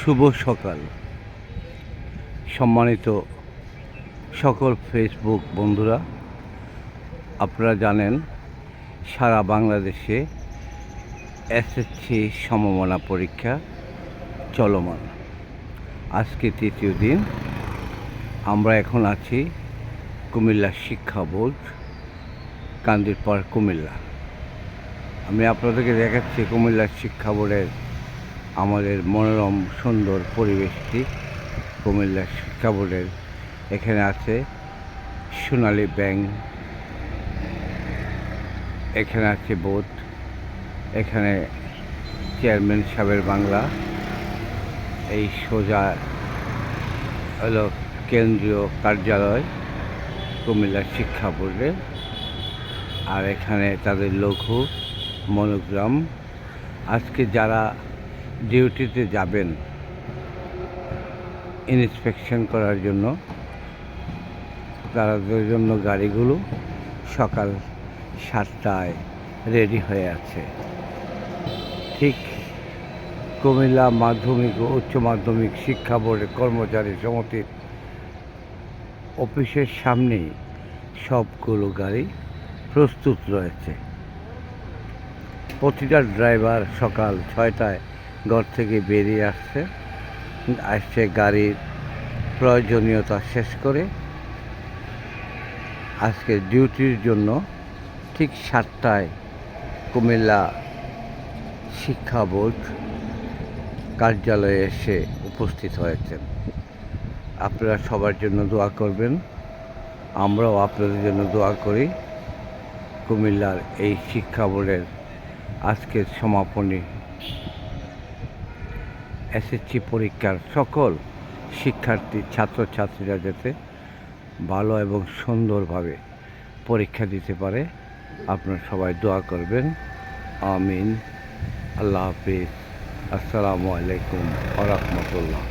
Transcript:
শুভ সকাল সম্মানিত সকল ফেসবুক বন্ধুরা। আপনারা জানেন সারা বাংলাদেশে এসএসসি সমমানা পরীক্ষা চলমান। আজকে তৃতীয় দিন। আমরা এখন আছি কুমিল্লা শিক্ষা বোর্ড, কান্দিরপাড়, কুমিল্লা। আমি আপনাদেরকে দেখাচ্ছি কুমিল্লা শিক্ষা বোর্ডের আমাদের মনোরম সুন্দর পরিবেশটি। কুমিল্লা শিক্ষা বোর্ডের এখানে আছে সোনালী ব্যাংক, এখানে আছে বোট, এখানে চেয়ারম্যান সাহেবের বাংলা, এই সোজা হলো কেন্দ্রীয় কার্যালয় কুমিল্লা শিক্ষা বোর্ডের। আর এখানে তাদের লঘু মনোগ্রাম। আজকে যারা ডিউটিতে যাবেন ইন্সপেকশন করার জন্য, তাদের জন্য গাড়িগুলো সকাল 7টায় রেডি হয়ে আছে। ঠিক কুমিল্লা মাধ্যমিক ও উচ্চ মাধ্যমিক শিক্ষা বোর্ডের কর্মচারী সমিতির অফিসের সামনেই সবগুলো গাড়ি প্রস্তুত রয়েছে। প্রতিটা ড্রাইভার সকাল 6টায় ঘর থেকে বেরিয়ে আসছে গাড়ির প্রয়োজনীয়তা শেষ করে আজকে ডিউটির জন্য ঠিক 7টায় কুমিল্লা শিক্ষা বোর্ড কার্যালয়ে এসে উপস্থিত হয়েছেন। আপনারা সবার জন্য দোয়া করবেন, আমরাও আপনাদের জন্য দোয়া করি। কুমিল্লার এই শিক্ষা বোর্ডের আজকের সমাপনী এসএসসি পরীক্ষার সকল শিক্ষার্থী ছাত্রছাত্রীরা যাতে ভালো এবং সুন্দরভাবে পরীক্ষা দিতে পারে, আপনারা সবাই দোয়া করবেন। আমিন। আল্লাহ হাফিজ। আসসালামু আলাইকুম ওয়া রাহমাতুল্লাহ।